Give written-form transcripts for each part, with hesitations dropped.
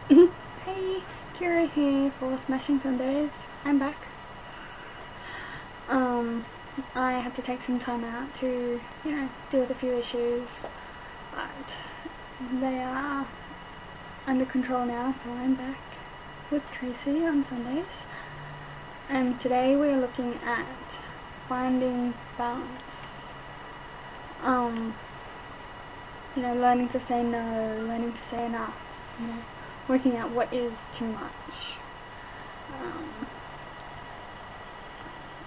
Hey, Keira here for Smashing Sundays. I'm back. I had to take some time out to, deal with a few issues, but they are under control now, so I'm back with Tracy on Sundays. And today we're looking at finding balance. Learning to say no, learning to say enough, working out what is too much.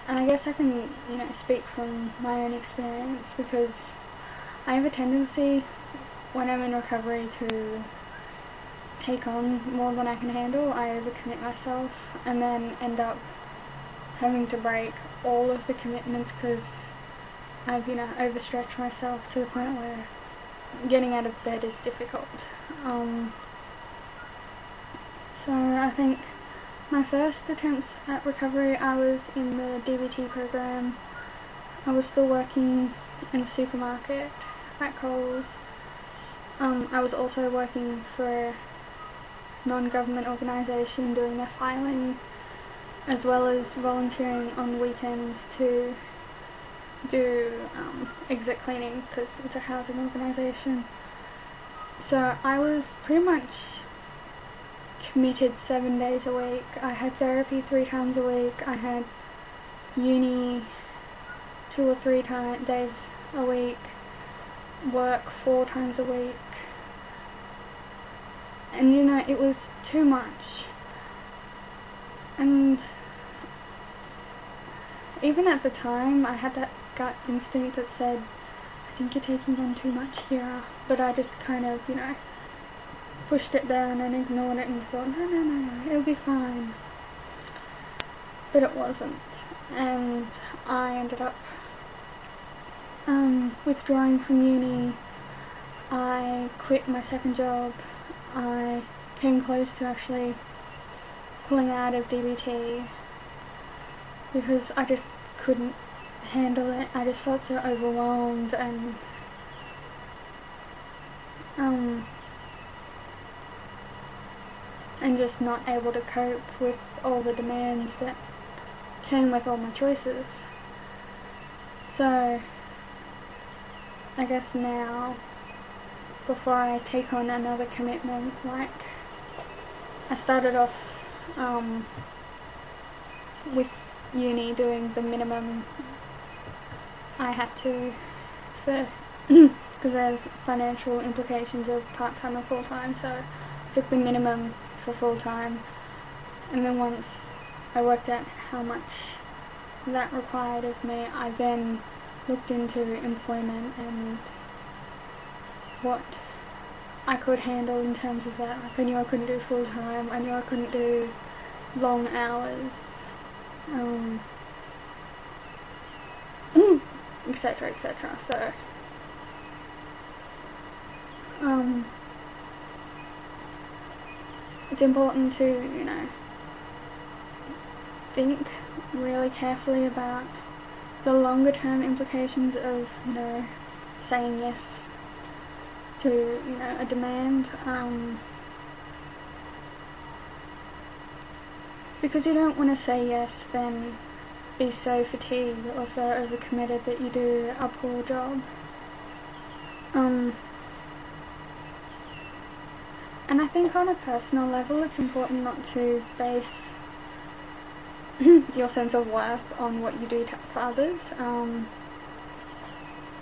And I guess I can, speak from my own experience, because I have a tendency when I'm in recovery to take on more than I can handle. I overcommit myself and then end up having to break all of the commitments because I've, overstretched myself to the point where getting out of bed is difficult. So I think my first attempts at recovery, I was in the DBT program. I was still working in the supermarket at Coles. I was also working for a non-government organisation doing their filing, as well as volunteering on weekends to do exit cleaning because it's a housing organisation. So I was pretty much committed 7 days a week. I had therapy 3 times a week. I had uni 2 or 3 days a week, work 4 times a week, and it was too much. And even at the time I had that gut instinct that said, I think you're taking on too much here, but I just kind of, pushed it down and ignored it and thought, no, it'll be fine. But it wasn't, and I ended up withdrawing from uni. I quit my second job. I came close to actually pulling out of DBT because I just couldn't handle it. I just felt so overwhelmed and just not able to cope with all the demands that came with all my choices. So I guess now, before I take on another commitment, I started off with uni doing the minimum I had to for because there's financial implications of part-time and full-time, so I took the minimum for full-time, and then once I worked out how much that required of me, I then looked into employment and what I could handle in terms of that. I knew I couldn't do full-time, I knew I couldn't do long hours, etc, etc. So it's important to, think really carefully about the longer term implications of, saying yes to, a demand, because you don't want to say yes, then be so fatigued or so overcommitted that you do a poor job. And I think on a personal level it's important not to base your sense of worth on what you do for others.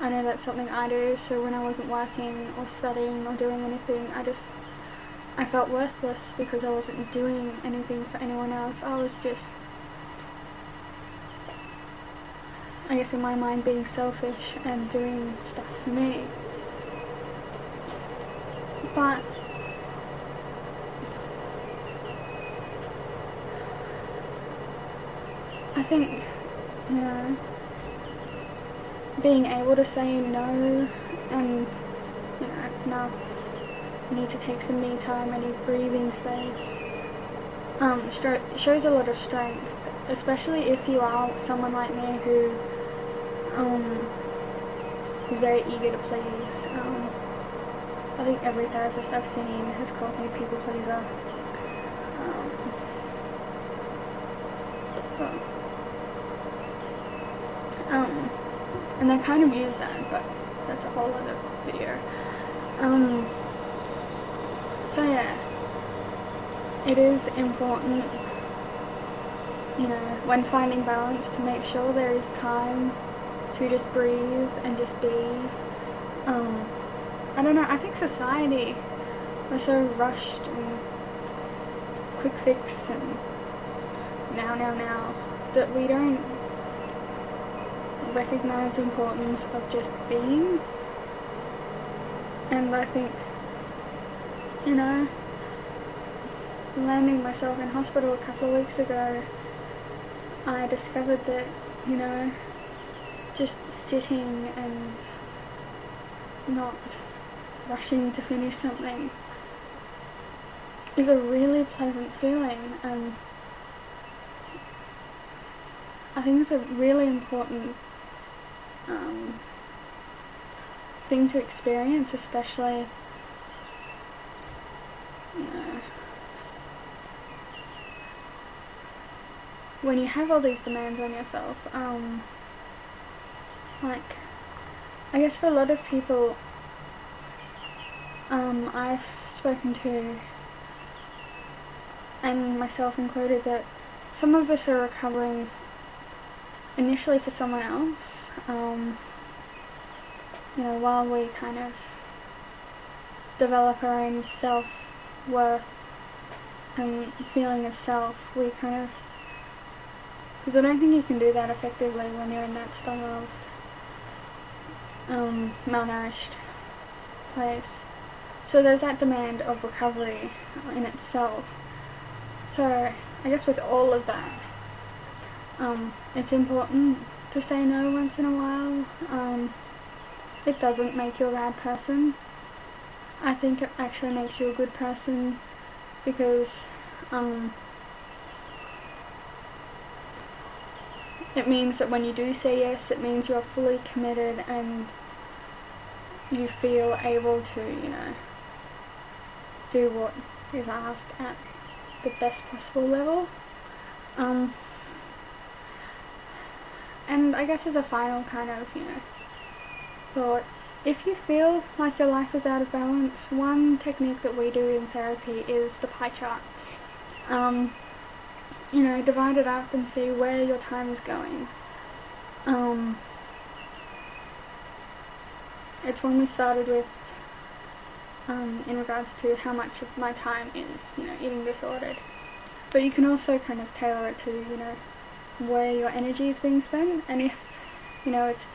I know that's something I do, so when I wasn't working or studying or doing anything, I felt worthless because I wasn't doing anything for anyone else. I was just, I guess in my mind, being selfish and doing stuff for me. But I think, being able to say no and, no, I need to take some me time, I need breathing space, shows a lot of strength, especially if you are someone like me who is very eager to please. I think every therapist I've seen has called me people pleaser. And I kind of use that, but that's a whole other video. So yeah, it is important, you know, when finding balance, to make sure there is time to just breathe and just be. I don't know, I think society, we're so rushed and quick fix and now, that we don't recognize the importance of just being. And I think, you know, landing myself in hospital a couple of weeks ago, I discovered that, you know, just sitting and not rushing to finish something is a really pleasant feeling, and I think it's a really important thing to experience, especially, you know, when you have all these demands on yourself. Like, I guess for a lot of people I've spoken to, and myself included, that some of us are recovering initially for someone else, you know, while we kind of develop our own self-worth and feeling of self, we kind of, because I don't think you can do that effectively when you're in that starved, malnourished place. So there's that demand of recovery in itself. So I guess with all of that, it's important to say no once in a while. It doesn't make you a bad person. I think it actually makes you a good person, because it means that when you do say yes, it means you are fully committed and you feel able to, you know, do what is asked at the best possible level. And I guess as a final kind of, you know, thought, if you feel like your life is out of balance, one technique that we do in therapy is the pie chart. You know, divide it up and see where your time is going. It's one we started with in regards to how much of my time is, you know, eating disordered. But you can also kind of tailor it to, you know, where your energy is being spent, and if, you know, it's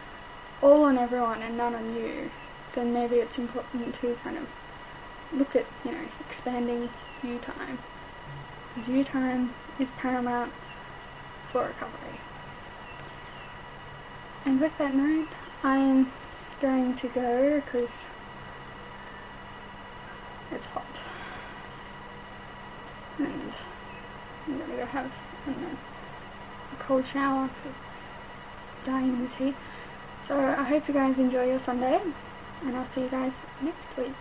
all on everyone and none on you, then maybe it's important to kind of look at, you know, expanding you time, because you time is paramount for recovery. And with that note, I'm going to go because it's hot, and I'm gonna go have, I don't know, a cold shower because I'm dying in this heat. So I hope you guys enjoy your Sunday, and I'll see you guys next week.